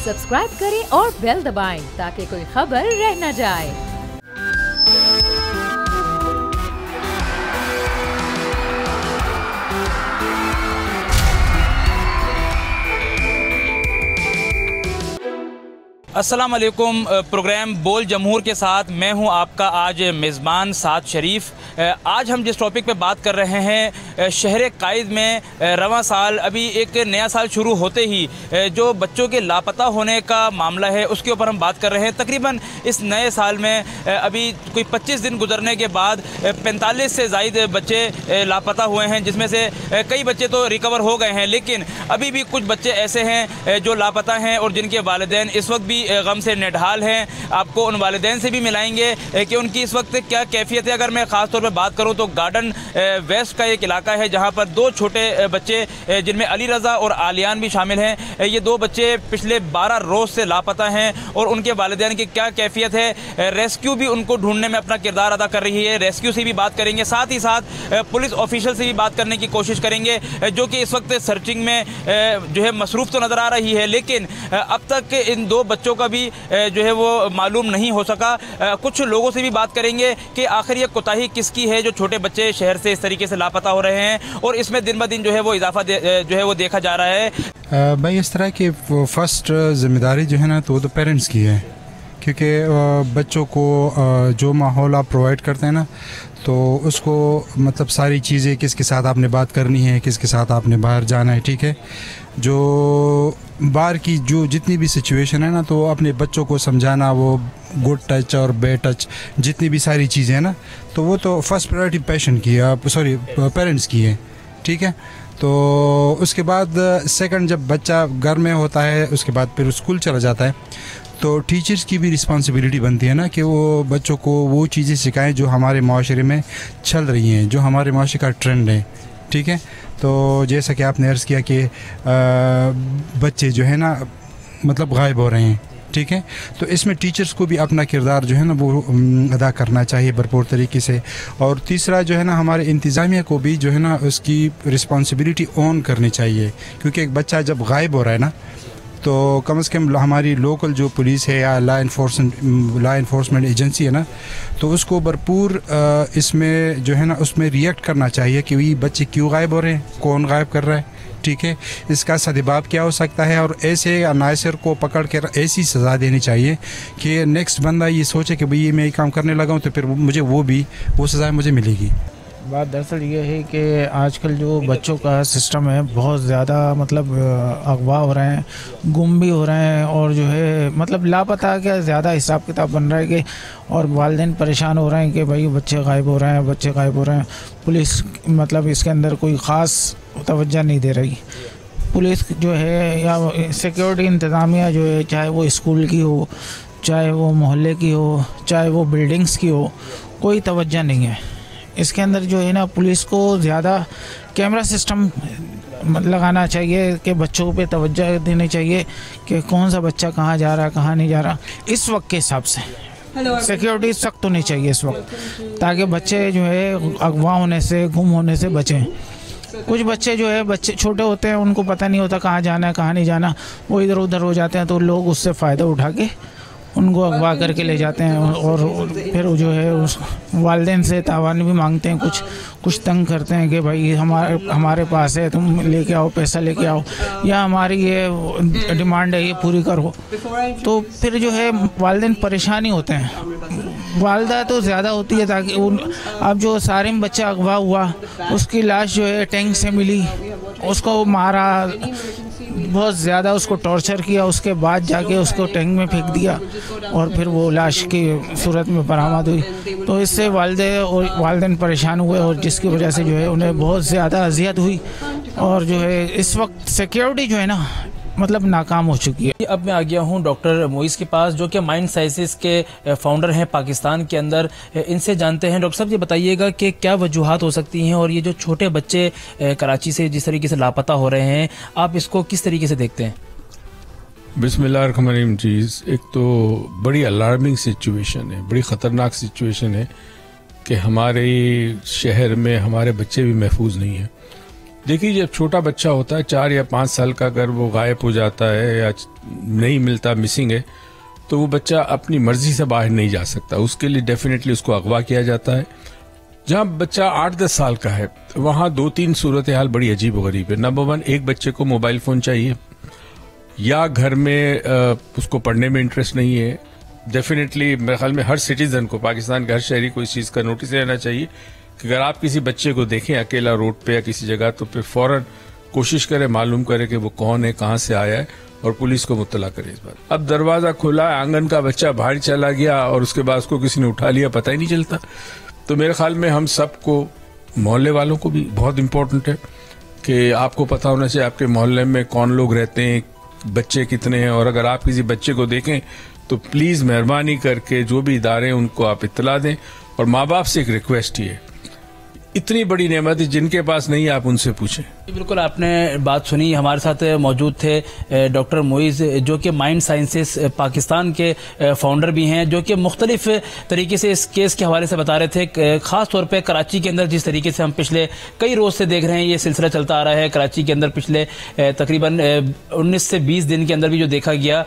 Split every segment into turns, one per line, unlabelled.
Subscribe करें और bell दबाएं ताकि कोई खबर रह न जाए।
अस्सलाम वालेकुम। प्रोग्राम बोल जमहूर के साथ मैं हूं आपका आज मेज़बान साद शरीफ। आज हम जिस टॉपिक पे बात कर रहे हैं, शहर कायद में रवां साल अभी एक नया साल शुरू होते ही जो बच्चों के लापता होने का मामला है उसके ऊपर हम बात कर रहे हैं। तकरीबन इस नए साल में अभी कोई 25 दिन गुजरने के बाद 45 से ज़ायद बच्चे लापता हुए हैं, जिसमें से कई बच्चे तो रिकवर हो गए हैं, लेकिन अभी भी कुछ बच्चे ऐसे हैं जो लापता हैं और जिनके वालिदैन इस वक्त भी गम से निढाल हैं। आपको उन वालिदैन से भी मिलाएंगे कि उनकी इस वक्त क्या कैफियत है। अगर मैं ख़ास तौर पर बात करूं तो गार्डन वेस्ट का एक इलाका है जहां पर दो छोटे बच्चे जिनमें अली रज़ा और आलियान भी शामिल हैं, ये दो बच्चे पिछले 12 रोज़ से लापता हैं और उनके वालिदैन की क्या कैफियत है। रेस्क्यू भी उनको ढूंढने में अपना किरदार अदा कर रही है। रेस्क्यू से भी बात करेंगे, साथ ही साथ पुलिस ऑफिशियल से भी बात करने की कोशिश करेंगे जो कि इस वक्त सर्चिंग में जो है मसरूफ़ तो नज़र आ रही है, लेकिन अब तक इन दो बच्चों का भी जो है वो मालूम नहीं हो सका। कुछ लोगों से भी बात करेंगे कि आखिर ये कोताही किसकी है जो छोटे बच्चे शहर से इस तरीके से लापता हो रहे हैं और इसमें दिन ब दिन जो है वो इजाफा जो है वो देखा जा रहा है।
भाई इस तरह की फर्स्ट जिम्मेदारी जो है ना तो वो तो पेरेंट्स की है, क्योंकि बच्चों को जो माहौल आप प्रोवाइड करते हैं ना तो उसको मतलब सारी चीज़ें किसके साथ आपने बात करनी है, किसके साथ आपने बाहर जाना है, ठीक है। जो बाहर की जो जितनी भी सिचुएशन है ना तो अपने बच्चों को समझाना, वो गुड टच और बैड टच जितनी भी सारी चीज़ें हैं ना तो वो तो फर्स्ट प्रायोरिटी पेरेंट्स की है, ठीक है। तो उसके बाद सेकंड जब बच्चा घर में होता है उसके बाद फिर स्कूल चला जाता है तो टीचर्स की भी रिस्पॉन्सिबिलिटी बनती है ना कि वो बच्चों को वो चीज़ें सिखाएं जो हमारे माशरे में चल रही हैं, जो हमारे माशरे का ट्रेंड है, ठीक है। तो जैसा कि आपने अर्ज़ किया कि बच्चे जो है ना मतलब गायब हो रहे हैं, ठीक है। तो इसमें टीचर्स को भी अपना किरदार जो है ना वो अदा करना चाहिए भरपूर तरीके से। और तीसरा जो है ना हमारे इंतज़ामिया को भी जो है ना उसकी रिस्पॉन्सिबिलिटी ऑन करनी चाहिए, क्योंकि एक बच्चा जब गायब हो रहा है ना तो कम से कम हमारी लोकल जो पुलिस है या लॉ इन्फोर्समेंट एजेंसी है ना तो उसको भरपूर इसमें जो है ना उसमें रिएक्ट करना चाहिए कि ये बच्चे क्यों गायब हो रहे हैं, कौन गायब कर रहा है, ठीक है, इसका सद्भाव क्या हो सकता है। और ऐसे नासिर को पकड़ कर ऐसी सज़ा देनी चाहिए कि नेक्स्ट बंदा ये सोचे कि भाई मैं ये काम करने लगा हूँ तो फिर मुझे वो सज़ा मुझे मिलेगी।
बात दरअसल ये है कि आजकल जो बच्चों का सिस्टम है बहुत ज़्यादा मतलब अगवा हो रहे हैं, गुम भी हो रहे हैं और जो है मतलब लापता क्या ज़्यादा हिसाब किताब बन रहा है कि और वालिदैन परेशान हो रहे हैं कि भाई बच्चे गायब हो रहे हैं। पुलिस मतलब इसके अंदर कोई ख़ास तवज्जो नहीं दे रही। पुलिस जो है या सिक्योरिटी इंतज़ामिया जो है, चाहे वो स्कूल की हो, चाहे वो मोहल्ले की हो, चाहे वो बिल्डिंग्स की हो, कोई तवज्जो नहीं है। इसके अंदर जो है ना पुलिस को ज़्यादा कैमरा सिस्टम लगाना चाहिए कि बच्चों पे तवज्जो देनी चाहिए कि कौन सा बच्चा कहाँ जा रहा है, कहाँ नहीं जा रहा। इस वक्त के हिसाब से सिक्योरिटी सख्त होनी चाहिए इस वक्त, ताकि बच्चे जो है अगवा होने से, गुम होने से बचें। कुछ बच्चे जो है बच्चे छोटे होते हैं, उनको पता नहीं होता कहाँ जाना है कहाँ नहीं जाना, वो इधर उधर हो जाते हैं तो लोग उससे फ़ायदा उठा के उनको अगवा करके ले जाते हैं और फिर जो है उस वालिदैन से तावान भी मांगते हैं, कुछ तंग करते हैं कि भाई हमारे पास है, तुम लेके आओ, पैसा लेके आओ, या हमारी ये डिमांड है ये पूरी करो। तो फिर जो है वालिदैन परेशानी होते हैं। वालदा तो ज़्यादा होती है ताकि अब जो सारिम बच्चा अगवा हुआ उसकी लाश जो है टैंक से मिली, उसको मारा, बहुत ज़्यादा उसको टॉर्चर किया, उसके बाद जाके उसको टैंक में फेंक दिया और फिर वो लाश की सूरत में बरामद हुई। तो इससे वालिदैन परेशान हुए और जिसकी वजह से जो है उन्हें बहुत ज़्यादा अजियत हुई और जो है इस वक्त सिक्योरिटी जो है ना मतलब नाकाम हो चुकी है।
अब मैं आ गया हूँ डॉक्टर मोइस के पास जो कि माइंड साइंसेस के फाउंडर हैं पाकिस्तान के अंदर। इनसे जानते हैं। डॉक्टर साहब ये बताइएगा कि क्या वजूहात हो सकती हैं और ये जो छोटे बच्चे कराची से जिस तरीके से लापता हो रहे हैं आप इसको किस तरीके से देखते हैं?
बिस्मिल्लाहिर्रहमानिर्रहीम। चीज़ एक तो बड़ी अलार्मिंग सिचुएशन है, बड़ी ख़तरनाक सिचुएशन है कि हमारे शहर में हमारे बच्चे भी महफूज नहीं हैं। देखिए, जब छोटा बच्चा होता है 4 या 5 साल का, अगर वो गायब हो जाता है या नहीं मिलता, मिसिंग है, तो वो बच्चा अपनी मर्जी से बाहर नहीं जा सकता। उसके लिए डेफिनेटली उसको अगवा किया जाता है। जहाँ बच्चा 8-10 साल का है, वहाँ 2-3 सूरत हाल बड़ी अजीब व गरीब है। नंबर 1, एक बच्चे को मोबाइल फ़ोन चाहिए, या घर में उसको पढ़ने में इंटरेस्ट नहीं है। डेफिनेटली मेरे ख्याल में हर सिटीज़न को, पाकिस्तान के हर शहरी को इस चीज़ का नोटिस लेना चाहिए कि अगर आप किसी बच्चे को देखें अकेला रोड पे या किसी जगह, तो फिर फ़ौरन कोशिश करें, मालूम करें कि वो कौन है, कहाँ से आया है, और पुलिस को मुत्तला करें इस बात। अब दरवाज़ा खुला है, आंगन का बच्चा बाहर चला गया और उसके बाद उसको किसी ने उठा लिया, पता ही नहीं चलता। तो मेरे ख्याल में हम सबको, मोहल्ले वालों को भी बहुत इम्पोर्टेंट है कि आपको पता होना चाहिए आपके मोहल्ले में कौन लोग रहते हैं, बच्चे कितने हैं, और अगर आप किसी बच्चे को देखें तो प्लीज़ मेहरबानी करके जो भी इदारे हैं उनको आप इत्तला दें। और माँ बाप से एक रिक्वेस्ट ही है, इतनी बड़ी नेमत है, जिनके पास नहीं आप उनसे पूछें।
बिल्कुल, आपने बात सुनी। हमारे साथ मौजूद थे डॉक्टर मोइज़, जो कि माइंड साइंसेस पाकिस्तान के फाउंडर भी हैं, जो कि मुख्तलिफ तरीके से इस केस के हवाले से बता रहे थे। ख़ास तौर पे कराची के अंदर जिस तरीके से हम पिछले कई रोज़ से देख रहे हैं, ये सिलसिला चलता आ रहा है। कराची के अंदर पिछले तकरीबन 19 से 20 दिन के अंदर भी जो देखा गया,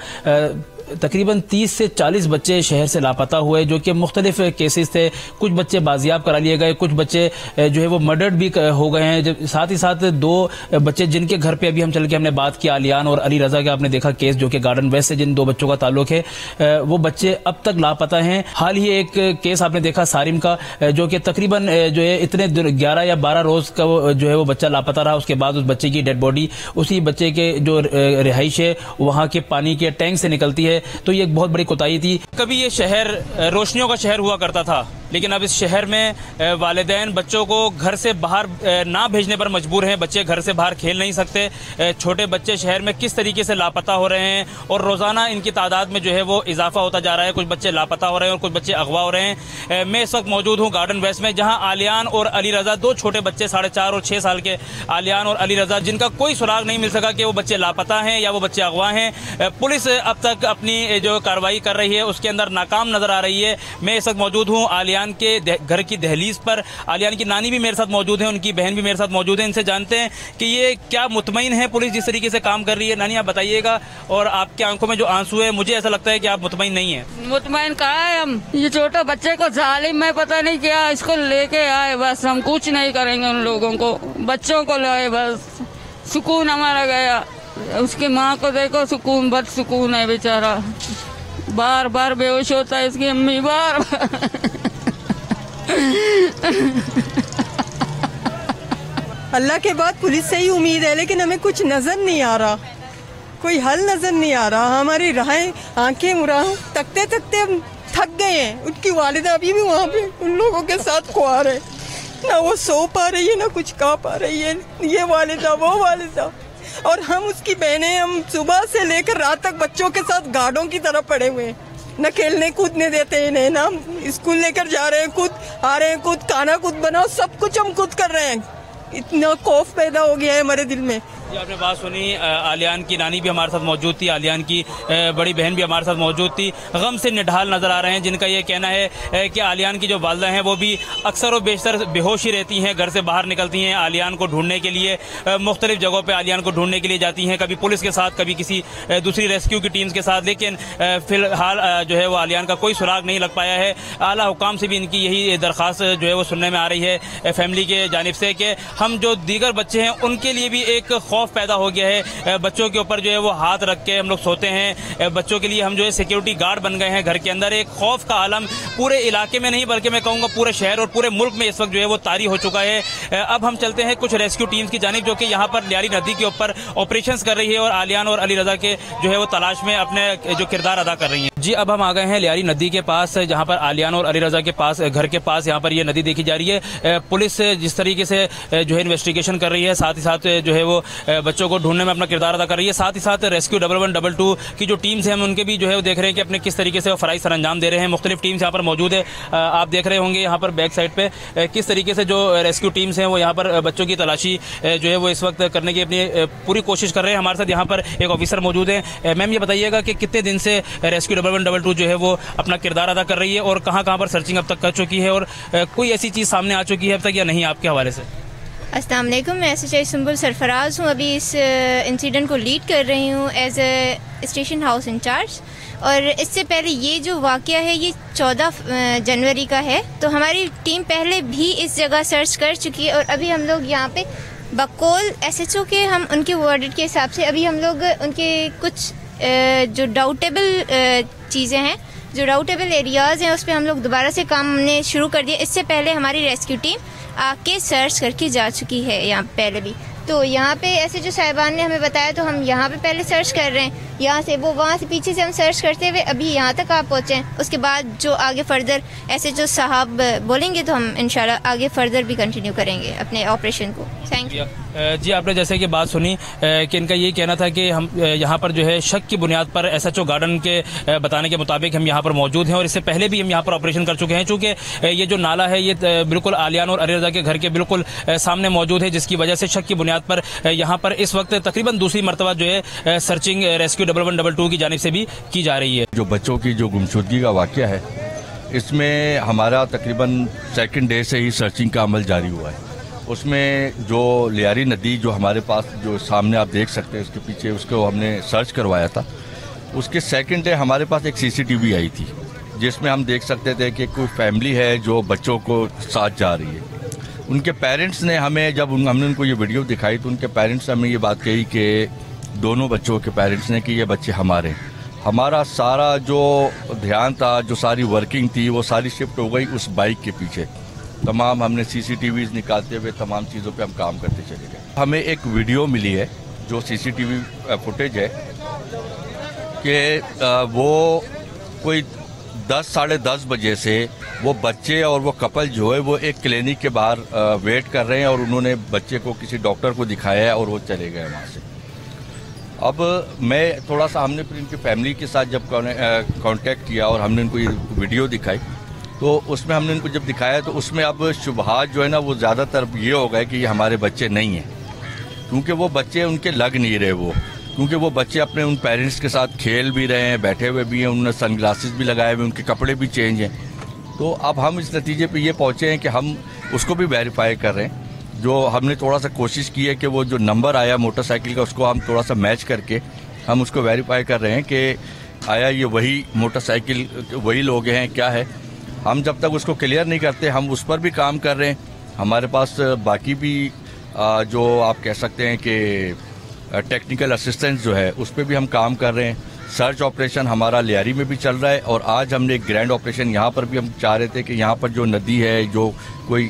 तकरीबन 30 से 40 बच्चे शहर से लापता हुए, जो कि मुख्तलिफ केसेस थे। कुछ बच्चे बाजियाब करा लिए गए, कुछ बच्चे जो है वो मर्डर्ड भी हो गए हैं। साथ ही साथ 2 बच्चे जिनके घर पे अभी हम चल के हमने बात की, आलियान और अली रजा का आपने देखा केस, जो कि गार्डन वेस्ट से जिन 2 बच्चों का ताल्लुक है, वो बच्चे अब तक लापता हैं। हाल ही एक केस आपने देखा सारिम का, जो कि तकरीबन जो है इतने 11 या 12 रोज का जो है वो बच्चा लापता रहा। उसके बाद उस बच्चे की डेड बॉडी उसी बच्चे के जो रिहाइश है वहाँ के पानी के टैंक से निकलती है। तो ये एक बहुत बड़ी कोताही थी। कभी ये शहर रोशनियों का शहर हुआ करता था, लेकिन अब इस शहर में वालिदैन बच्चों को घर से बाहर ना भेजने पर मजबूर हैं। बच्चे घर से बाहर खेल नहीं सकते। छोटे बच्चे शहर में किस तरीके से लापता हो रहे हैं, और रोज़ाना इनकी तादाद में जो है वो इजाफा होता जा रहा है। कुछ बच्चे लापता हो रहे हैं और कुछ बच्चे अगवा हो रहे हैं। मैं इस वक्त मौजूद हूँ गार्डन वेस्ट में, जहाँ आलियान और अली रजा, 2 छोटे बच्चे 4.5 और 6 साल के आलियान और अली रजा, जिनका कोई सुराग नहीं मिल सका कि वो बच्चे लापता हैं या वो बच्चे अगवा हैं। पुलिस अब तक अपनी जो कार्रवाई कर रही है उसके अंदर नाकाम नजर आ रही है। मैं इस वक्त मौजूद हूँ आलियान के घर की दहलीज पर। आलियान की नानी भी मेरे साथ मौजूद है, उनकी बहन भी मेरे साथ मौजूद है। इनसे जानते हैं कि ये क्या मुतमईन है पुलिस जिस तरीके से काम कर रही है। नानी, आप बताइएगा, और आपके आंखों में जो आंसू है, मुझे ऐसा लगता है कि आप मुतमईन नहीं है।
मुतमईन कहाँ है हम? ये छोटे बच्चे को जालिम में पता नहीं क्या इसको लेके आए, बस हम कुछ नहीं करेंगे। उन लोगों को, बच्चों को लाए, बस सुकून हमारा गया। उसकी माँ को देखो, सुकून, बद सुकून है बेचारा, बार बार बेहोश होता है इसकी अम्मी, बार
अल्लाह के बाद पुलिस से ही उम्मीद है, लेकिन हमें कुछ नजर नहीं आ रहा, कोई हल नजर नहीं आ रहा। हमारी राहें, आंखें मुराह तकते तकते हम थक गए हैं। उनकी वालिदा अभी भी वहाँ पे उन लोगों के साथ खुआर है, ना वो सो पा रही है ना कुछ खा पा रही है। ये वालिदा, वो वालिदा, और हम उसकी बहनें, हम सुबह से लेकर रात तक बच्चों के साथ गार्डों की तरह पड़े हुए हैं। न खेलने कूदने देते इन्हें, ना स्कूल लेकर जा रहे हैं, खुद आ रहे हैं, खुद खाना खुद बनाओ, सब कुछ हम खुद कर रहे हैं। इतना खौफ पैदा हो गया है हमारे दिल में।
जी, आपने बात सुनी। आलियान की नानी भी हमारे साथ मौजूद थी, आलियान की बड़ी बहन भी हमारे साथ मौजूद थी। गम से निढाल नजर आ रहे हैं, जिनका ये कहना है कि आलियान की जो वालदा हैं वो भी अक्सर और बेशतर बेहोश ही रहती हैं, घर से बाहर निकलती हैं आलियान को ढूंढने के लिए, मुख्तलिफ जगहों पर आलियान को ढूंढने के लिए जाती हैं, कभी पुलिस के साथ, कभी किसी दूसरी रेस्क्यू की टीम्स के साथ। लेकिन फिलहाल जो है वो आलियान का कोई सुराग नहीं लग पाया है। आला हुकाम से भी इनकी यही दरख्वास्त जो है वो सुनने में आ रही है फैमिली के जानिब से, कि हम जो दीगर बच्चे हैं उनके लिए भी एक खौफ पैदा हो गया है। बच्चों के ऊपर जो है वो हाथ रख के हम लोग सोते हैं। बच्चों के लिए हम जो है सिक्योरिटी गार्ड बन गए हैं घर के अंदर। एक खौफ का आलम पूरे इलाके में नहीं बल्कि मैं कहूँगा पूरे शहर और पूरे मुल्क में इस वक्त जो है वो तारी हो चुका है। अब हम चलते हैं कुछ रेस्क्यू टीम्स की जानिब, जो कि यहाँ पर लियारी नदी के ऊपर ऑपरेशंस कर रही है और आलियान और अली रजा के जो है वो तलाश में अपने जो किरदार अदा कर रही हैं। जी, अब हम आ गए हैं लियारी नदी के पास, जहाँ पर आलियान और अली रजा के पास, घर के पास यहाँ पर ये नदी देखी जा रही है। पुलिस जिस तरीके से जो है इन्वेस्टिगेशन कर रही है, साथ ही साथ जो है वो बच्चों को ढूंढने में अपना किरदार अदा कर रही है। साथ ही साथ रेस्क्यू 1112 की जो टीम्स हैं हम उनके भी जो है वो देख रहे हैं कि अपने किस तरीके से वो फराइज सर अंजाम दे रहे हैं। मुख्तलिफ टीम्स यहाँ पर मौजूद है, आप देख रहे होंगे यहाँ पर बैक साइड पे किस तरीके से जो रेस्क्यू टीम्स हैं वो यहाँ पर बच्चों की तलाशी जो है वो इस वक्त करने की अपनी पूरी कोशिश कर रहे हैं। हमारे साथ यहाँ पर एक ऑफिसर मौजूद है। मैम, ये बताइएगा कि कितने दिन से रेस्क्यू 1112 जो है वो अपना किरदार अदा कर रही है और कहाँ कहाँ पर सर्चिंग अब तक कर चुकी है, और कोई ऐसी चीज़ सामने आ चुकी है अब तक या नहीं आपके हवाले से?
अस्सलाम वालेकुम, मैं एसएचआई सुंबुल सरफराज हूँ। अभी इस इंसिडेंट को लीड कर रही हूँ as a station house incharge. और इससे पहले ये जो वाक़या है ये 14 जनवरी का है। तो हमारी टीम पहले भी इस जगह सर्च कर चुकी है और अभी हम लोग यहाँ पे बकौल एसएचओ के हम उनके वर्डिट के हिसाब से अभी हम लोग उनके कुछ जो डाउटेबल चीज़ें हैं, जो डाउटेबल एरियाज़ हैं, उस पर हम लोग दोबारा से काम हमने शुरू कर दिया। इससे पहले हमारी रेस्क्यू टीम आके सर्च करके जा चुकी है यहाँ पहले भी। तो यहाँ पे ऐसे जो साहिबान ने हमें बताया तो हम यहाँ पे पहले सर्च कर रहे हैं। यहाँ से वो वहाँ से पीछे से हम सर्च करते हुए अभी यहाँ तक आप पहुँचे हैं। उसके बाद जो आगे फर्दर ऐसे जो साहब बोलेंगे तो हम इंशाल्लाह आगे फर्दर भी कंटिन्यू करेंगे अपने ऑपरेशन को। Thank you.
जी, आपने जैसे कि बात सुनी कि इनका ये कहना था कि हम यहाँ पर जो है शक की बुनियाद पर एसएचओ गार्डन के बताने के मुताबिक हम यहाँ पर मौजूद हैं और इससे पहले भी हम यहाँ पर ऑपरेशन कर चुके हैं। चूँकि ये जो नाला है ये बिल्कुल आलियान और अली रज़ा के घर के बिल्कुल सामने मौजूद है, जिसकी वजह से शक की बुनियाद पर यहाँ पर इस वक्त तकरीबन दूसरी मरतबा जो है सर्चिंग रेस्क्यू 1122 की जानिब से भी की जा रही है।
जो बच्चों की जो गुमशुदगी का वाक़या है, इसमें हमारा तकरीबन सेकंड डे से ही सर्चिंग का अमल जारी हुआ है। उसमें जो लियारी नदी जो हमारे पास जो सामने आप देख सकते हैं उसके पीछे, उसको हमने सर्च करवाया था। उसके सेकंड डे हमारे पास एक सीसीटीवी आई थी जिसमें हम देख सकते थे कि कोई फैमिली है जो बच्चों को साथ जा रही है। उनके पेरेंट्स ने हमें जब हमने उनको ये वीडियो दिखाई तो उनके पेरेंट्स ने हमें ये बात कही कि दोनों बच्चों के पेरेंट्स ने कि ये बच्चे हमारे, हमारा सारा जो ध्यान था, जो सारी वर्किंग थी, वो सारी शिफ्ट हो गई उस बाइक के पीछे। तमाम हमने सीसीटीवीज़ निकालते हुए तमाम चीज़ों पे हम काम करते चले गए। हमें एक वीडियो मिली है जो सीसीटीवी फुटेज है कि वो कोई 10 साढ़े 10 बजे से वो बच्चे और वो कपल जो है वो एक क्लिनिक के बाहर वेट कर रहे हैं और उन्होंने बच्चे को किसी डॉक्टर को दिखाया है और वो चले गए वहाँ से। अब मैं थोड़ा सा हमने फिर इनकी फैमिली के साथ जब कांटेक्ट किया और हमने इनको ये वीडियो दिखाई तो उसमें हमने इनको जब दिखाया तो उसमें अब शुबहात जो है ना वो ज़्यादातर ये हो गए कि ये हमारे बच्चे नहीं हैं, क्योंकि वो बच्चे उनके लग नहीं रहे वो, क्योंकि वो बच्चे अपने उन पेरेंट्स के साथ खेल भी रहे हैं, बैठे हुए भी हैं, उन्होंने सनग्लासेस भी लगाए हुए, उनके कपड़े भी चेंज हैं। तो अब हम इस नतीजे पे ये पहुँचे हैं कि हम उसको भी वेरीफाई कर रहे हैं। जो हमने थोड़ा सा कोशिश की है कि वो जो नंबर आया मोटरसाइकिल का उसको हम थोड़ा सा मैच करके हम उसको वेरीफाई कर रहे हैं कि आया ये वही मोटरसाइकिल वही लोग हैं क्या है। हम जब तक उसको क्लियर नहीं करते हम उस पर भी काम कर रहे हैं। हमारे पास बाकी भी जो आप कह सकते हैं कि टेक्निकल असिस्टेंस जो है उस पर भी हम काम कर रहे हैं। सर्च ऑपरेशन हमारा लियारी में भी चल रहा है और आज हमने एक ग्रैंड ऑपरेशन यहाँ पर भी हम चाह रहे थे कि यहाँ पर जो नदी है, जो कोई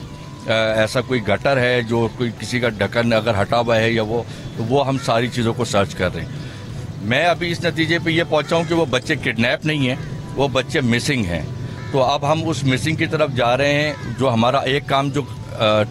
ऐसा कोई गटर है, जो कोई किसी का ढक्कन अगर हटा हुआ है या वो हम सारी चीज़ों को सर्च कर रहे हैं। मैं अभी इस नतीजे पे ये पहुँचा हूँ कि वो बच्चे किडनैप नहीं हैं, वो बच्चे मिसिंग हैं। तो अब हम उस मिसिंग की तरफ जा रहे हैं। जो हमारा एक काम जो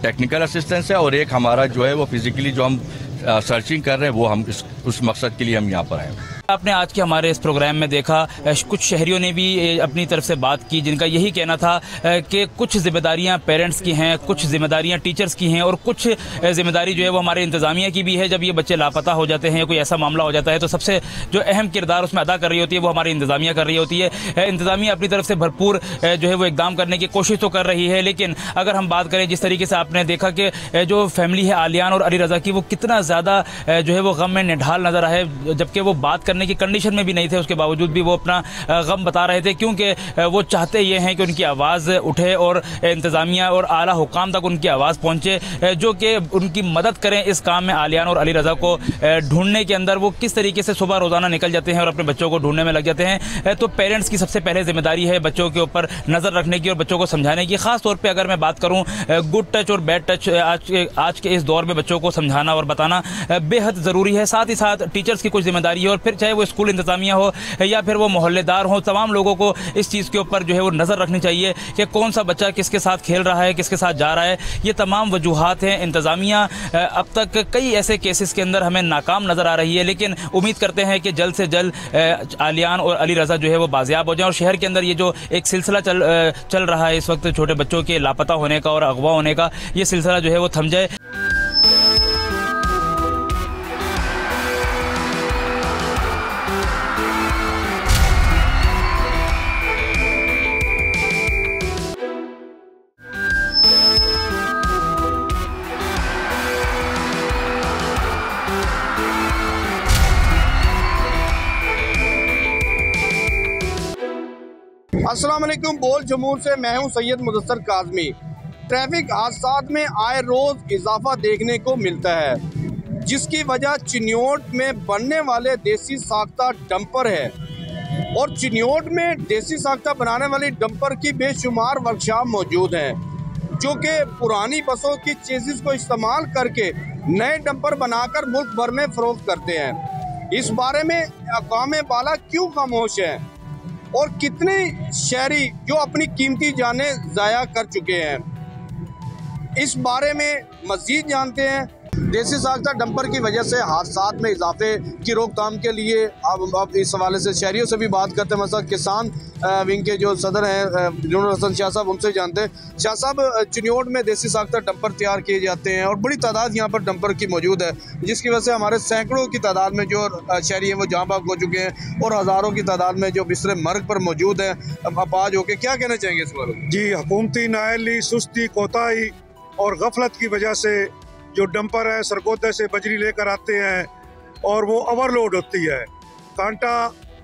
टेक्निकल असिस्टेंस है और एक हमारा जो है वो फिजिकली जो हम सर्चिंग कर रहे हैं वो हम उस मकसद के लिए हम यहाँ पर आए हैं।
आपने आज के हमारे इस प्रोग्राम में देखा कुछ शहरियों ने भी अपनी तरफ से बात की जिनका यही कहना था कि कुछ जिम्मेदारियां पेरेंट्स की हैं, कुछ जिम्मेदारियां टीचर्स की हैं और कुछ जिम्मेदारी जो है वो हमारे इंतज़ामिया की भी है। जब ये बच्चे लापता हो जाते हैं, कोई ऐसा मामला हो जाता है तो सबसे जो अहम किरदार उसमें अदा कर रही होती है वो हमारी इंतज़ामिया कर रही होती है। इंतज़ामिया अपनी तरफ से भरपूर जो है वो इकदाम करने की कोशिश तो कर रही है, लेकिन अगर हम बात करें जिस तरीके से आपने देखा कि जो फैमिली है आलियान और अली रज़ा की, वो कितना ज़्यादा जो है वो गम में निढाल नज़र आए, जबकि वो बात करने की कंडीशन में भी नहीं थे, उसके बावजूद भी वो अपना गम बता रहे थे, क्योंकि वो चाहते ये हैं कि उनकी आवाज़ उठे और इंतज़ामिया और आला हुकाम तक उनकी आवाज़ पहुँचे, जो कि उनकी मदद करें इस काम में। आलियान और अली रज़ा को ढूंढने के अंदर वो किस तरीके से सुबह रोज़ाना निकल जाते हैं और अपने बच्चों को ढूंढने में लग जाते हैं। तो पेरेंट्स की सबसे पहले जिम्मेदारी है बच्चों के ऊपर नज़र रखने की और बच्चों को समझाने की। ख़ास तौर पर अगर मैं बात करूँ गुड टच और बैड टच, आज के इस दौर में बच्चों को समझाना और बताना बेहद ज़रूरी है। साथ ही साथ टीचर्स की कुछ जिम्मेदारी है और फिर चाहे वो स्कूल इंतज़ामिया हो या फिर वो मोहल्लेदार हो, तमाम लोगों को इस चीज़ के ऊपर जो है वो नज़र रखनी चाहिए कि कौन सा बच्चा किसके साथ खेल रहा है, किसके साथ जा रहा है। ये तमाम वजूहात हैं। इंतज़ामिया अब तक कई ऐसे केसेस के अंदर हमें नाकाम नज़र आ रही है, लेकिन उम्मीद करते हैं कि जल्द से जल्द आलियान और अली रज़ा जो है वो बाजियाब हो जाए और शहर के अंदर ये जो एक सिलसिला चल रहा है इस वक्त छोटे बच्चों के लापता होने का और अगवा होने का, ये सिलसिला जो है वो थम जाए।
अस्सलाम वालेकुम। बोल जमूर से मैं हूं सैयद मुदस्सर काज़मी। ट्रैफिक हादसात में आए रोज़ इजाफा देखने को मिलता है, जिसकी वजह चिन्योट में बनने वाले देसी साख्ता डंपर है। और चिन्योट में देसी साख्ता बनाने वाली डंपर की बेशुमार वर्कशॉप मौजूद हैं, जो कि पुरानी बसों की चेसिस को इस्तेमाल करके नए डंपर बनाकर मुल्क भर में फ़रोख्त करते हैं। इस बारे में अक़वाम बाला क्यों खामोश है और कितने शहरी जो अपनी कीमती जानें ज़ाया कर चुके हैं, इस बारे में मज़ीद जानते हैं। देसी साख्ता डंपर की वजह से हादसात में इजाफे की रोकथाम के लिए अब इस हवाले से शहरियों से भी बात करते हैं। मतलब किसान विंग के जो सदर हैं जुनूर हसन शाह साहब, उनसे जानते हैं। शाह साहब, चिन्योट में देसी साख्ता डंपर तैयार किए जाते हैं और बड़ी तादाद यहाँ पर डंपर की मौजूद है, जिसकी वजह से हमारे सैकड़ों की तादाद में जो शहरी हैं वो जहाँ भाग हो चुके हैं और हज़ारों की तादाद में जो बिस्तर मर्ग पर मौजूद हैं अपाज होकर। क्या कहना चाहेंगे इस बारे में?
जी, हुकूमती नाअहली, सुस्ती, कोताही और गफलत की वजह से जो डंपर है सरगोदा से बजरी लेकर आते हैं और वो ओवरलोड होती है। कांटा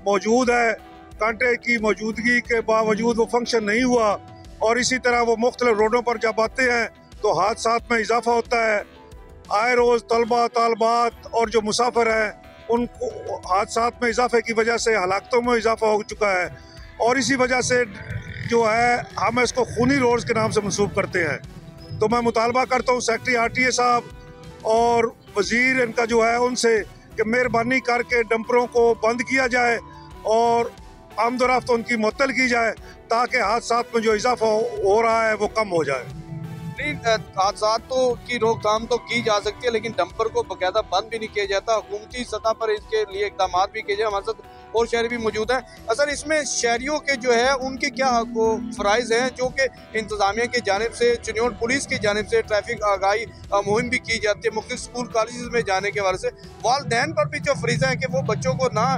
मौजूद है, कांटे की मौजूदगी के बावजूद वो फंक्शन नहीं हुआ और इसी तरह वो मुख्तलिफ रोडों पर जब आते हैं तो हादसात में इजाफा होता है। आए रोज़ तलबा, तालबात और जो मुसाफिर हैं उनको हादसात में इजाफे की वजह से हलाकतों में इजाफा हो चुका है और इसी वजह से जो है हम इसको खूनी रोड्स के नाम से मंसूब करते हैं। तो मैं मुतालबा करता हूँ सेक्रेटरी RTA साहब और वज़ीर इनका जो है उनसे कि मेहरबानी करके डंपरों को बंद किया जाए और आमदोरफ्त उनकी मुअत्तल की जाए, ताकि हादसात में जो इजाफा हो रहा है वो कम हो जाए।
हादसात तो की रोकथाम तो की जा सकती है, लेकिन डंपर को बाकायदा बंद भी नहीं किया जाता। हुकूमती सतह पर इसके लिए इकदाम भी किए जाए। हमारे साथ और शहरी भी मौजूद हैं। असल इसमें शहरियों के जो है उनके क्या फ़राइज़ हैं, जो कि इंतज़ामिया की जानिब से, चिन्योट पुलिस की जानिब से ट्रैफिक आगाही मुहिम भी की जाती है मुख्तलिफ स्कूल कॉलेज में जाने के हवाले से। वालिदैन पर भी जो फरीज़ा है कि वो बच्चों को ना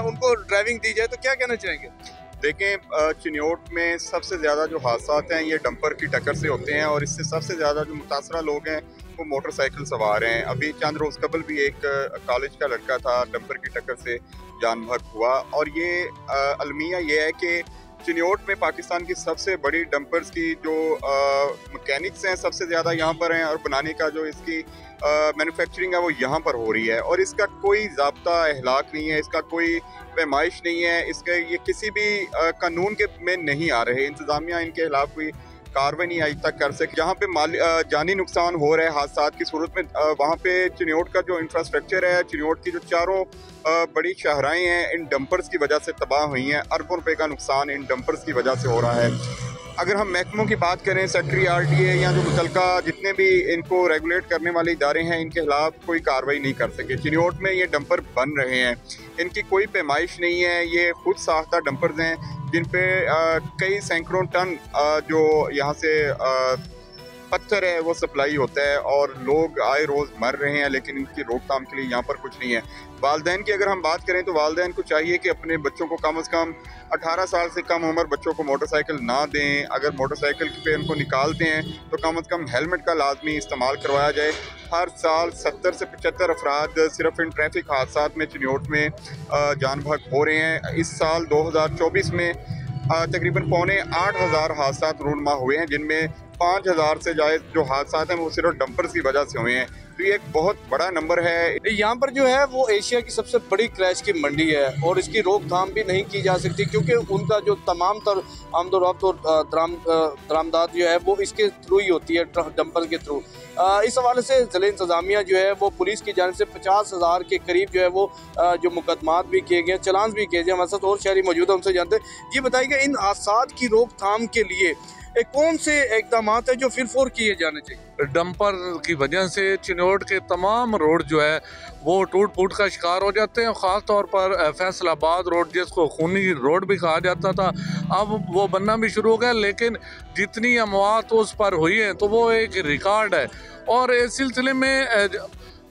उनको ड्राइविंग दी जाए, तो क्या कहना चाहेंगे?
देखें, चिन्योट में सबसे ज़्यादा जो हादसात हैं ये डंपर की टक्कर से होते हैं और इससे सबसे ज़्यादा जो मुतासरा लोग हैं वो मोटरसाइकिल सवार हैं। अभी चंद रोज़ कबल भी एक कॉलेज का लड़का था, डंपर की टक्कर से जान बहक हुआ। और ये अलमिया ये है कि चिन्योट में पाकिस्तान की सबसे बड़ी डंपर्स की जो मैकेनिक्स हैं सबसे ज़्यादा यहाँ पर हैं और बनाने का जो इसकी मैन्युफैक्चरिंग है वो यहाँ पर हो रही है और इसका कोई ज़ाब्ता अहलाक नहीं है, इसका कोई पैमाइश नहीं है, इसके ये किसी भी कानून के में नहीं आ रहे। इंतज़ामिया इनके खिलाफ कोई कार्रवाई नहीं आज तक कर सके। जहाँ पे जानी नुकसान हो रहा है हादसात की सूरत में, वहाँ पे चिन्योट का जो इंफ्रास्ट्रक्चर है, चिन्योट की जो चारों बड़ी शाहराएँ हैं इन डंपर्स की वजह से तबाह हुई हैं। अरबों रुपए का नुकसान इन डंपर्स की वजह से हो रहा है। अगर हम महकमों की बात करें, सेक्रेटरी RTA या जो मुतलका जितने भी इनको रेगुलेट करने वाले इदारे हैं, इनके खिलाफ कोई कार्रवाई नहीं कर सके। चिन्योट में ये डंपर बन रहे हैं, इनकी कोई पैमाइश नहीं है, ये खुद साख्ता डंपर्स हैं जिन पे कई सैकड़ों टन जो यहाँ से पत्थर है वो सप्लाई होता है और लोग आए रोज़ मर रहे हैं, लेकिन इनकी रोकथाम के लिए यहाँ पर कुछ नहीं है। वालिदैन की अगर हम बात करें तो वालिदैन को चाहिए कि अपने बच्चों को कम से कम 18 साल से कम उम्र बच्चों को मोटरसाइकिल ना दें। अगर मोटरसाइकिल पे उनको निकालते हैं तो कम से कम हेलमेट का लाजमी इस्तेमाल करवाया जाए। हर साल 70 से 75 अफराद सिर्फ इन ट्रैफिक हादसात में चिन्योट में जान बहक हो रहे हैं। इस साल 2024 में तकरीबन 7,500 हादसात रूनमा हुए हैं, जिनमें 5,000 से ज़्यादा जो हादसात हैं वो सिर्फ डंपर्स की वजह से हुए हैं। तो ये एक बहुत बड़ा नंबर है।
यहाँ पर जो है वो एशिया की सबसे बड़ी क्रैश की मंडी है और इसकी रोकथाम भी नहीं की जा सकती, क्योंकि उनका जो तमाम तर आमदोरफ्त और दरामदात जो है वो इसके थ्रू ही होती है, डंपर के थ्रू। इस हवाले से ज़िले इंतज़ामिया जो है वो पुलिस की जानिब से 50,000 के करीब जो है वो जो मुकदमात भी किए गए, चलान भी किए गए। हमारे साथ और शहरी मौजूद है, उनसे जानते हैं। ये बताइएगा, इन हादसात की रोकथाम के लिए कौन से इकदाम है जो फिर किए जाने चाहिए?
डंपर की वजह से चिन्योट के तमाम रोड जो है वो टूट फूट का शिकार हो जाते हैं। ख़ास तौर पर फैसलाबाद रोड, जिसको खूनी रोड भी कहा जाता था, अब वो बनना भी शुरू हो गया, लेकिन जितनी अमवात उस पर हुई है तो वो एक रिकॉर्ड है। और इस सिलसिले में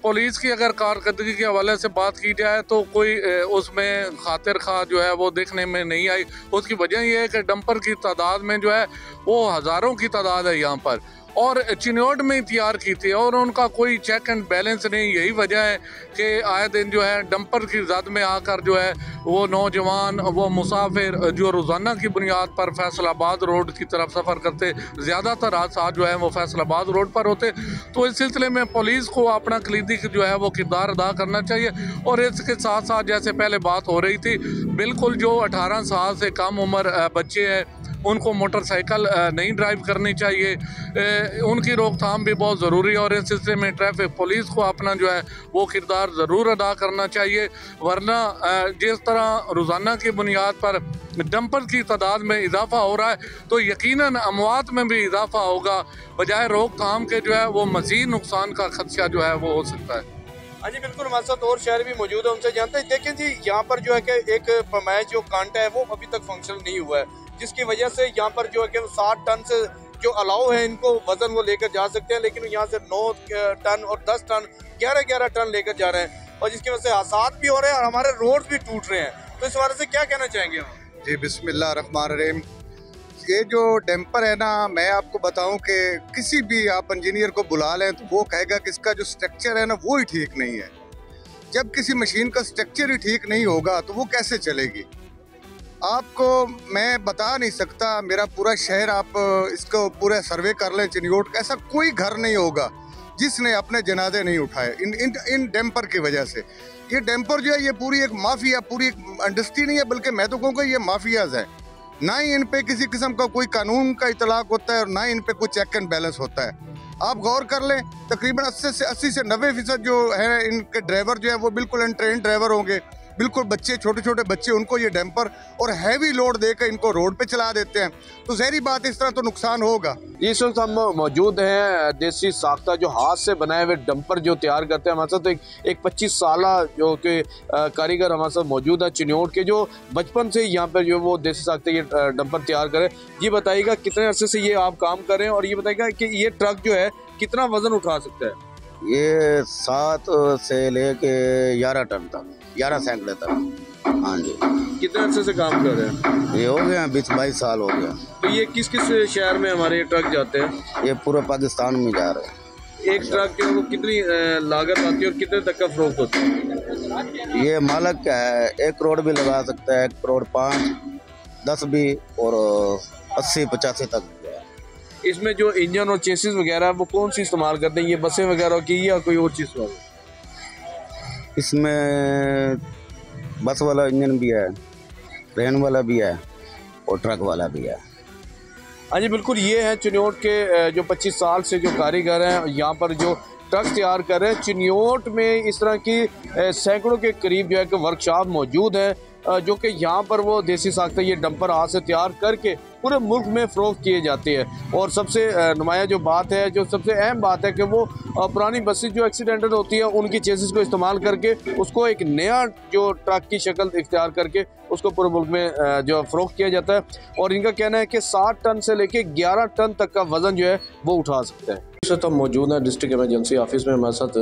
पुलिस की अगर कारकर्दगी के हवाले से बात की जाए तो कोई उसमें खातिर खा जो है वो देखने में नहीं आई। उसकी वजह यह है कि डंपर की तादाद में जो है वो हज़ारों की तादाद है यहाँ पर, और चिन्योट में ही तैयार की थी और उनका कोई चेक एंड बैलेंस नहीं। यही वजह है कि आए दिन जो है डंपर की जद में आकर जो है वो नौजवान, वो मुसाफिर जो रोज़ाना की बुनियाद पर फैसलाबाद रोड की तरफ सफ़र करते, ज़्यादातर हादसा जो है वो फैसलाबाद रोड पर होते। तो इस सिलसिले में पुलिस को अपना कलीदी जो है वो किरदार अदा करना चाहिए। और इसके साथ साथ जैसे पहले बात हो रही थी, बिल्कुल जो 18 साल से कम उम्र बच्चे हैं उनको मोटरसाइकिल नहीं ड्राइव करनी चाहिए, उनकी रोकथाम भी बहुत ज़रूरी है। और इस सिलसिले में ट्रैफिक पुलिस को अपना जो है वो किरदार ज़रूर अदा करना चाहिए, वरना जिस तरह रोज़ाना की बुनियाद पर डंपर की तादाद में इजाफा हो रहा है तो यकीनन अमवात में भी इजाफा होगा, बजाय रोकथाम के जो है वो मज़ीद नुकसान का खदशा जो है वो हो सकता है।
हाँ जी बिल्कुल, हमारे साथ और शहर भी मौजूद है, उनसे जानते हैं। देखें जी, यहाँ पर जो है कि एक पैमाइश जो कांटा है वो अभी तक फंक्शन नहीं हुआ है, जिसकी वजह से यहाँ पर जो है कि 60 टन से जो अलाउ है इनको वजन वो लेकर जा सकते हैं, लेकिन यहाँ से 9 टन और 10 टन 11 टन लेकर जा रहे हैं, और जिसकी वजह से हादसात भी हो रहे हैं और हमारे रोड भी टूट रहे हैं। तो इस बारे से क्या कहना चाहेंगे हम?
जी बिस्मिल्लाह रहमान रहीम। ये जो डैम्पर है ना, मैं आपको बताऊं कि किसी भी आप इंजीनियर को बुला लें तो वो कहेगा कि इसका जो स्ट्रक्चर है ना वो ही ठीक नहीं है। जब किसी मशीन का स्ट्रक्चर ही ठीक नहीं होगा तो वो कैसे चलेगी? आपको मैं बता नहीं सकता, मेरा पूरा शहर आप इसको पूरा सर्वे कर लें चिन्योट, ऐसा कोई घर नहीं होगा जिसने अपने जनाजे नहीं उठाए इन डैम्पर की वजह से। ये डैम्पर जो है ये पूरी एक माफिया, पूरी एक इंडस्ट्री नहीं है, बल्कि मैं तो कहूँगा ये माफियाज है। ना ही इन पे किसी किस्म का कोई कानून का इतलाक होता है और ना ही इन पे कोई चेक एंड बैलेंस होता है। आप गौर कर लें, तकरीबन 80 से 90% जो है इनके ड्राइवर जो है वो बिल्कुल अनट्रेन ड्राइवर होंगे, बिल्कुल बच्चे, छोटे छोटे बच्चे, उनको ये डैम्पर और हैवी लोड देकर इनको रोड पे चला देते हैं, तो ज़ाहिर बात इस तरह तो नुकसान होगा।
इस वक्त हम मौजूद हैं देसी साख्ता जो हाथ से बनाए हुए डंपर जो तैयार करते हैं। हमारे साथ एक 25 साल जो कि कारीगर हमारे साथ मौजूद है चिन्योट के, जो बचपन से यहाँ पर जो वो देसी साख्ता ये डंपर तैयार करें। ये बताइएगा कितने अरसे से ये आप काम कर रहे हैं, और ये बताइएगा कि ये ट्रक जो है कितना वजन उठा सकता है?
ये 7 से लेके 11 टन तक, 11 सैकड़े तक। हाँ जी।
कितने अर्से से काम कर रहे हैं?
ये हो गया 20-22 साल हो गया।
तो ये किस किस शहर में हमारे ये ट्रक जाते हैं?
ये पूरे पाकिस्तान में जा रहे हैं।
एक ट्रक के वो कितनी लागत आती है और कितने तक का फरोख्त होता है?
ये मालक क्या है, 1 करोड़ भी लगा सकता है, 1 करोड़ 5, 10 भी, और 80-85 तक।
इसमें जो इंजन और चेसिस वगैरह वो कौन सी इस्तेमाल करते हैं? ये बसें वगैरह की या कोई और चीज़ वाली?
इसमें बस वाला इंजन भी है, ट्रेन वाला भी है और ट्रक वाला भी है।
हाँ जी बिल्कुल, ये है चिन्योट के जो 25 साल से जो कारीगर हैं यहाँ पर जो ट्रक तैयार कर रहे हैं। चिन्योट में इस तरह की सैकड़ों के करीब जो है कि वर्कशॉप मौजूद है, जो कि यहाँ पर वो देसी साख्ता ये डंपर हाथ से तैयार करके पूरे मुल्क में फ़रोख्त किए जाते हैं। और सबसे नुमाया जो बात है, जो सबसे अहम बात है कि वो पुरानी बसें जो एक्सीडेंटल होती है उनकी चेसिस को इस्तेमाल करके उसको एक नया जो ट्रक की शक्ल इख्तियार करके उसको पूरे मुल्क में जो फ़रोख्त किया जाता है। और इनका कहना है कि 60 टन से लेके 11 टन तक का वज़न जो है वो उठा सकता है। इस वक्त हम मौजूद हैं डिस्ट्रिक्ट इमरजेंसी ऑफिस में। हमारे साथ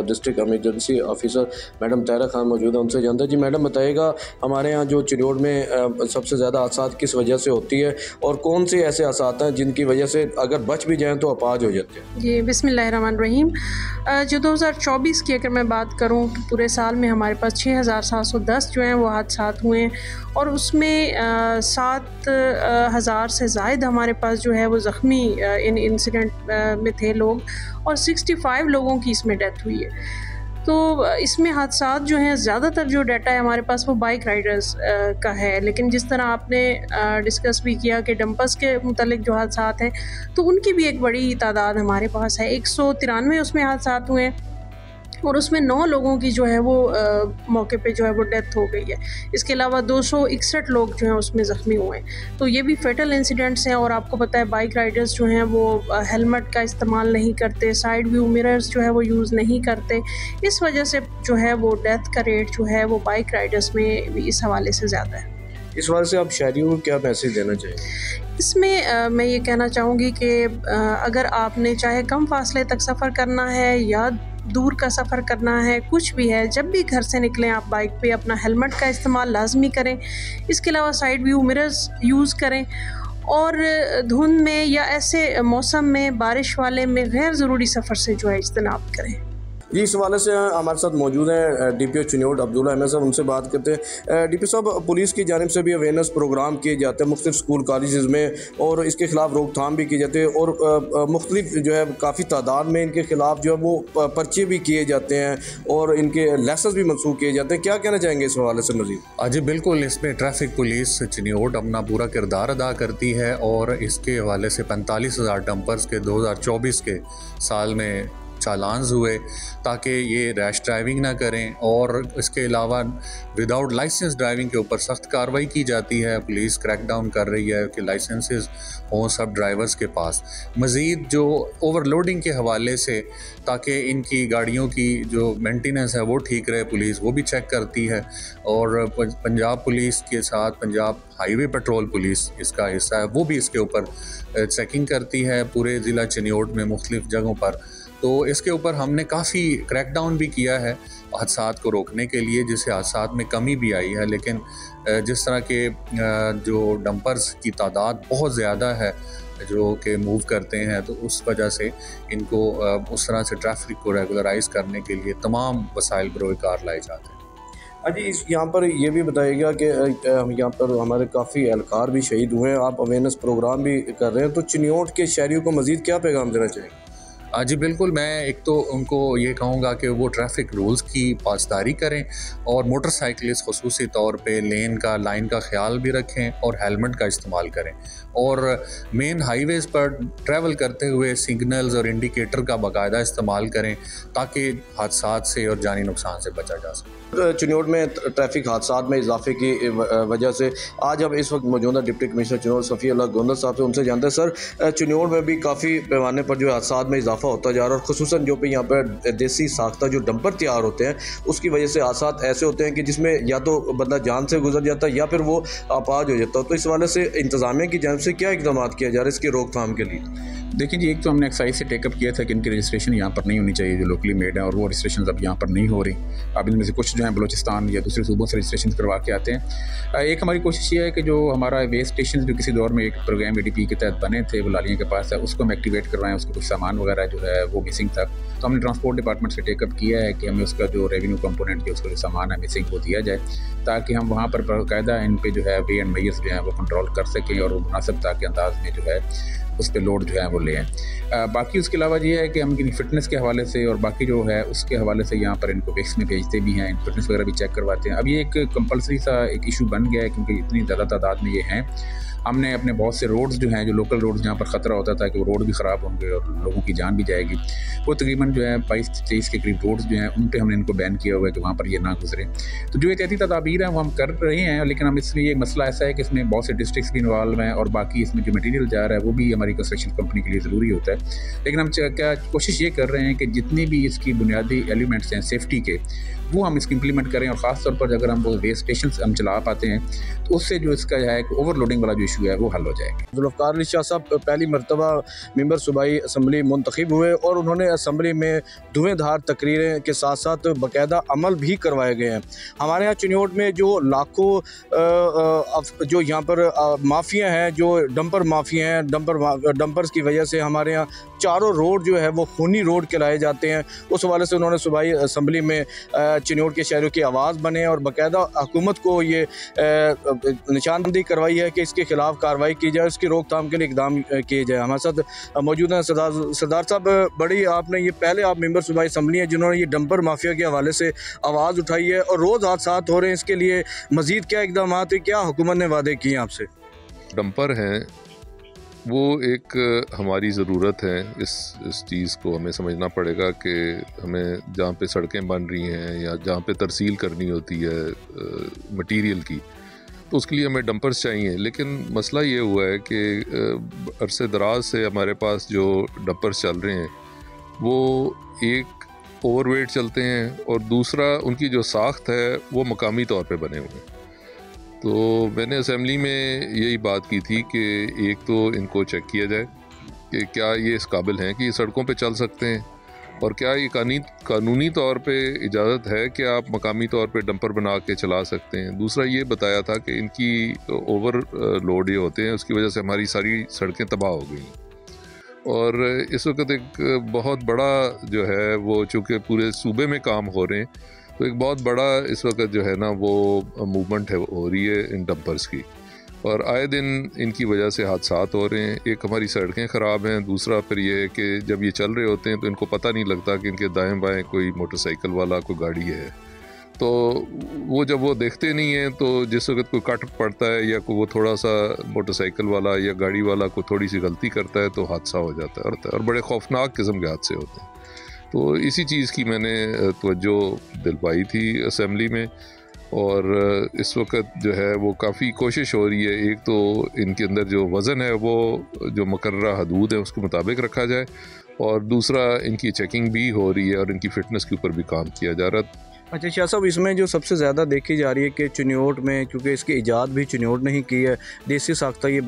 district emergency officer madam Tahira Khan मौजूद है, उनसे जानते हैं। जी मैडम बताइएगा, हमारे यहाँ जो चिन्योट में सबसे ज़्यादा हादसा किस वजह से होती है और कौन से ऐसे हादसा हैं जिनकी वजह से अगर बच भी जाएँ तो अपाज हो जाते हैं?
जी बिस्मिल्लाहिर्रहमानिर्रहीम। जो 2024 की अगर मैं बात करूँ तो पूरे साल में हमारे पास 6710 जो हैं वो हादसा हुए हैं, और उसमें 7000 से ज़ायद हमारे पास जो है वो ज़ख्मी इन इंसिडेंट में थे लोग, और 65 लोगों की इसमें डेथ हुई है। तो इसमें हादसात जो हैं, ज़्यादातर जो डाटा है हमारे पास वो बाइक राइडर्स का है, लेकिन जिस तरह आपने डिस्कस भी किया कि डंपर्स के मुतालिक जो हादसात हैं तो उनकी भी एक बड़ी तादाद हमारे पास है। 193 उसमें हादसात हुए हैं, और उसमें 9 लोगों की जो है वो मौके पे जो है वो डेथ हो गई है। इसके अलावा 261 लोग जो हैं उसमें ज़ख्मी हुए हैं। तो ये भी फेटल इंसिडेंट्स हैं। और आपको पता है बाइक राइडर्स जो हैं वो हेलमेट का इस्तेमाल नहीं करते, साइड व्यू मिरर्स जो है वो यूज़ नहीं करते, इस वजह से जो है वो डेथ का रेट जो है वो बाइक राइडर्स में भी इस हवाले से ज़्यादा है।
इस बारे से आप शहरियों को क्या मैसेज देना चाहिए?
इसमें मैं ये कहना चाहूँगी कि अगर आपने चाहे कम फासले तक सफ़र करना है या दूर का सफ़र करना है, कुछ भी है, जब भी घर से निकलें आप बाइक पे अपना हेलमेट का इस्तेमाल लाजमी करें। इसके अलावा साइड व्यू मिरर्स यूज़ करें, और धुंध में या ऐसे मौसम में, बारिश वाले में गैर ज़रूरी सफ़र से जो है इज्तनाब करें।
जी, इस हवाले से हमारे साथ मौजूद हैं DPO चिन्योट अब्दुल्ला अहमद साहब, उनसे बात करते हैं। DPO साहब, पुलिस की जानिब से भी अवेयरनेस प्रोग्राम किए जाते हैं मुख्तलिफ स्कूल कॉलेज़ में, और इसके ख़िलाफ़ रोकथाम भी की जाती है, और मुख्तलिफ जो है काफ़ी तादाद में इनके ख़िलाफ़ जो है वो पर्चे भी किए जाते हैं और इनके लाइसेंस भी मनसूख किए जाते हैं। क्या कहना चाहेंगे इस हवाले से मज़ीद?
जी बिल्कुल, इसमें ट्रैफिक पुलिस चिन्योट अपना पूरा किरदार अदा करती है, और इसके हवाले से 45,000 डंपर्स के 2024 के साल में चालान्स हुए ताकि ये रैश ड्राइविंग ना करें, और इसके अलावा विदाउट लाइसेंस ड्राइविंग के ऊपर सख्त कार्रवाई की जाती है। पुलिस क्रैकडाउन कर रही है कि लाइसेंसेस हों सब ड्राइवर्स के पास। मज़ीद जो ओवरलोडिंग के हवाले से, ताकि इनकी गाड़ियों की जो मेंटेनेंस है वो ठीक रहे, पुलिस वो भी चेक करती है, और पंजाब पुलिस के साथ पंजाब हाईवे पेट्रोल पुलिस इसका हिस्सा है, वो भी इसके ऊपर चेकिंग करती है पूरे ज़िला चिन्योट में मुख्तलिफ जगहों पर। तो इसके ऊपर हमने काफ़ी क्रैकडाउन भी किया है हादसात को रोकने के लिए, जिससे हादसात में कमी भी आई है। लेकिन जिस तरह के जो डंपर्स की तादाद बहुत ज़्यादा है जो कि मूव करते हैं, तो उस वजह से इनको उस तरह से ट्रैफिक को रेगुलराइज करने के लिए तमाम वसाइल बरोकार लाए जाते हैं।
जी, यहाँ पर ये भी बताइएगा कि यहाँ पर हमारे काफ़ी एहलकार भी शहीद हुए हैं, आप अवेयरनेस प्रोग्राम भी कर रहे हैं, तो चिन्योट के शहरियों को मज़ीद क्या पैगाम देना चाहिए?
जी बिल्कुल, मैं एक तो उनको ये कहूँगा कि वो ट्रैफिक रूल्स की पासदारी करें, और मोटरसाइकिलिस्ट ख़ुसूसी तौर पे लाइन का ख्याल भी रखें, और हेलमेट का इस्तेमाल करें, और मेन हाईवेज़ पर ट्रैवल करते हुए सिग्नल्स और इंडिकेटर का बाकायदा इस्तेमाल करें ताकि हादसात से और जानी नुकसान से बचा जा सके।
चिन्योट में ट्रैफिक हादसात में इजाफे की वजह से आज हम इस वक्त मौजूदा डिप्टी कमिश्नर चिन्योट सफ़ीउल्लाह गोंदल साहब से उनसे जानते हैं। सर, चिन्योट में भी काफ़ी पैमाने पर जो हादसात में इजाफा होता जा रहा है, और ख़ुसूसन जो पे यहाँ पर देसी साख्ता जो डंपर तैयार होते हैं उसकी वजह से हादसात ऐसे होते हैं कि जिसमें या तो बंदा जान से गुजर जाता है या फिर वो अपाज हो जाता है। तो इस हवाले से इंतज़ामिया की जानिब से क्या इक़दाम किया जा रहा है इसकी रोकथाम के लिए?
देखिए जी, एक तो हमने एक्साइज से टेकअप किया था कि इनकी रजिस्ट्रेशन यहाँ पर नहीं होनी चाहिए जो लोकली मेड है, और वो रजिस्ट्रेशन अब यहाँ पर नहीं हो रही। अब इनमें से कुछ जो हैं बलूचिस्तान या दूसरे सूबों से रजिस्ट्रेशन करवा के आते हैं। एक हमारी कोशिश ये है कि जो हमारा वेस्ट स्टेशन जो किसी दौर में एक प्रोग्राम ADP के तहत बने थे, वो लालिया के पास है, उसको हम एक्टिवेट करवाएं। उसको कुछ सामान वगैरह जो है वो मिसिंग था, तो हमने ट्रांसपोर्ट डिपार्टमेंट से टेकअप किया है कि हमें उसका जो रेवेन्यू कंपोनेंट जो उसका जो सामान है मिसिंग वो दिया जाए, ताकि हम वहाँ पर बाकायदा इन पे जो है वे एंड मेयर्स जो है वो कंट्रोल कर सकें, और वो मुनासिब के अंदाज में जो है उस पर लोड जो है वो ले आएँ। बाकी उसके अलावा ये है कि हम इनकी फ़िटनेस के हवाले से और बाकी जो है उसके हवाले से यहाँ पर इनको वेक्स में भेजते भी हैं, फिटनेस वगैरह भी चेक करवाते हैं। अब ये एक कंपलसरी सा एक इशू बन गया है क्योंकि इतनी ज़्यादा तादाद में ये हैं। हमने अपने बहुत से रोड्स जो हैं, जो लोकल रोड्स जहाँ पर ख़तरा होता था कि वो रोड भी ख़राब होंगे और लोगों की जान भी जाएगी, वो तकरीबन जो है 22-23 के करीब रोड्स जो हैं उन पर हमने इनको बैन किया हुआ है कि वहाँ पर ये ना गुजरे। तो जो एहतियाती तदाबीर हैं वो हम कर रहे हैं, लेकिन हम इसमें ये मसला ऐसा है कि इसमें बहुत से डिस्ट्रिक्ट्स भी इन्वॉल्व हैं, और बाकी इसमें जो मटीरियल जा रहा है वो भी हमारी कंस्ट्रक्शन कंपनी के लिए ज़रूरी होता है। लेकिन हम क्या कोशिश ये कर रहे हैं कि जितनी भी इसकी बुनियादी एलिमेंट्स हैं सेफ्टी के, वो हम इसकी इम्प्लीमेंट करें, और ख़ास तौर पर अगर हम वो वेस्ट स्टेशन हम चला पाते हैं तो उससे जो इसका है ओवरलोडिंग वाला जो इशू है वो हल हो जाएगा।
जुल्फ़िकार अली शाह साहब पहली मरतबा मेंबर सूबाई असम्बली मुंतखब हुए, और उन्होंने असम्बली में धुएंधार तकरीरें के साथ साथ बाकायदा अमल भी करवाए गए हैं। हमारे यहाँ चिन्योट में जो लाखों जो यहाँ पर माफिया हैं, जो डंपर माफिया हैं, डंपर्स की वजह से हमारे यहाँ चारों रोड जो है वो खूनी रोड कहलाए जाते हैं। उस हवाले से उन्होंने सूबाई असम्बली में चिन्योट के शहरों की आवाज़ बने और बाकायदा हुकूमत को ये निशानदही करवाई है कि इसके खिलाफ कार्रवाई की जाए, इसकी रोकथाम के लिए इकदाम किए जाए। हमारे साथ मौजूद हैं सरदार साहब, बड़ी आपने ये पहले आप मेंबर सूबाई असम्बली हैं जिन्होंने ये डंपर माफिया के हवाले से आवाज़ उठाई है, और रोज़ हादसात हो रहे हैं, इसके लिए मज़ीद क्या इकदाम है, क्या हुकूमत ने वादे किए आपसे?
डंपर हैं वो एक हमारी ज़रूरत है, इस चीज़ को हमें समझना पड़ेगा कि हमें जहाँ पे सड़कें बन रही हैं या जहाँ पे तरसील करनी होती है मटीरियल की, तो उसके लिए हमें डंपर्स चाहिए। लेकिन मसला ये हुआ है कि अरसे दराज से हमारे पास जो डंपर्स चल रहे हैं वो एक ओवरवेट चलते हैं, और दूसरा उनकी जो साख्त है वो मकामी तौर पे बने हुए हैं। तो मैंने असेंबली में यही बात की थी कि एक तो इनको चेक किया जाए कि क्या ये इस काबिल हैं कि ये सड़कों पे चल सकते हैं, और क्या ये कानूनी तौर पे इजाज़त है कि आप मकामी तौर पे डंपर बना के चला सकते हैं। दूसरा ये बताया था कि इनकी ओवर लोड ये होते हैं, उसकी वजह से हमारी सारी सड़कें तबाह हो गई और इस वक्त एक बहुत बड़ा जो है वो चूँकि पूरे सूबे में काम हो रहे हैं, तो एक बहुत बड़ा इस वक्त जो है ना वो मूवमेंट है हो रही है इन डंपर्स की, और आए दिन इनकी वजह से हादसात हो रहे हैं। एक हमारी सड़कें ख़राब हैं, दूसरा फिर ये है कि जब ये चल रहे होते हैं तो इनको पता नहीं लगता कि इनके दाएं बाएं कोई मोटरसाइकिल वाला कोई गाड़ी है, तो वो जब वो देखते नहीं हैं तो जिस वक्त कोई कट पड़ता है या कोई वो थोड़ा सा मोटरसाइकिल वाला या गाड़ी वाला कोई थोड़ी सी गलती करता है तो हादसा हो जाता है और बड़े खौफनाक किस्म के हादसे होते हैं। तो इसी चीज़ की मैंने तवज्जो दिलवाई थी असेंबली में, और इस वक्त जो है वो काफ़ी कोशिश हो रही है, एक तो इनके अंदर जो वज़न है वो जो मुकर्ररा हदूद है उसके मुताबिक रखा जाए, और दूसरा इनकी चेकिंग भी हो रही है और इनकी फ़िटनेस के ऊपर भी काम किया जा रहा है।
अच्छा शाह साहब, इसमें जो सबसे ज़्यादा देखी जा रही है कि चिन्योट में, क्योंकि इसकी ईजाद भी चिन्योट नहीं की है, देसी साख्ता ये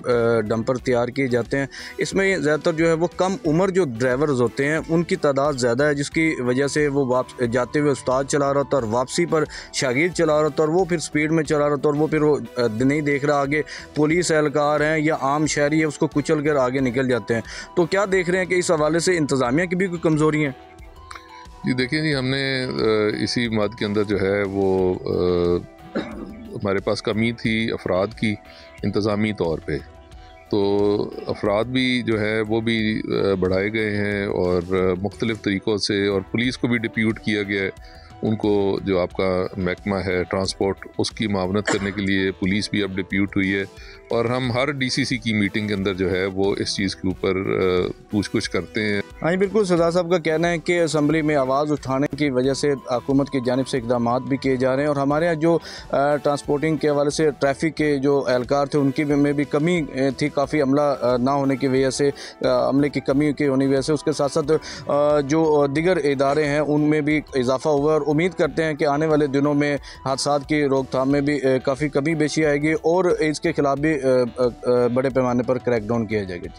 डंपर तैयार किए जाते हैं, इसमें ज़्यादातर जो है वो कम उम्र जो ड्राइवर्स होते हैं उनकी तादाद ज़्यादा है, जिसकी वजह से वो जाते हुए उस्ताद चला रहा था और वापसी पर शागिर्द चला रहा था और वो फिर स्पीड में चला रहा था और वो फिर वो नहीं देख रहा आगे पुलिस एहलकार हैं या आम शहरी है उसको कुचल कर आगे निकल जाते हैं। तो क्या देख रहे हैं कि इस हवाले से इंतज़ामिया की भी कोई कमज़ोरी है?
जी देखिए जी, हमने इसी मद के अंदर जो है वो हमारे पास कमी थी अफराद की इंतज़ामी तौर पे, तो अफराद भी जो है वो भी बढ़ाए गए हैं और मुख्तलिफ़ तरीक़ों से, और पुलिस को भी डिप्यूट किया गया है, उनको जो आपका महकमा है ट्रांसपोर्ट उसकी मावनत करने के लिए पुलिस भी अब डिप्यूट हुई है, और हम हर डीसीसी की मीटिंग के अंदर जो है वो इस चीज़ के ऊपर पूछ करते हैं।
हाँ जी बिल्कुल, सरदार साहब का कहना है कि असम्बली में आवाज़ उठाने की वजह से हुकूमत की जानिब से इक़दाम भी किए जा रहे हैं, और हमारे यहाँ जो ट्रांसपोर्टिंग के हवाले से ट्रैफिक के जो एहलकार थे उनकी में भी कमी थी, काफ़ी अमला ना होने की वजह से, अमले की कमी की होने की वजह से, उसके साथ साथ जो दीगर इदारे हैं उनमें भी इजाफा हुआ, और उम्मीद करते हैं कि आने वाले दिनों में हादसात की रोकथाम में भी काफ़ी कमी बेशी आएगी और इसके खिलाफ भी बड़े पैमाने पर क्रैकडाउन किया जाएगा।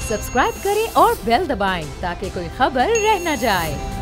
सब्सक्राइब करें और बेल दबाएं ताकि कोई खबर रह न जाए।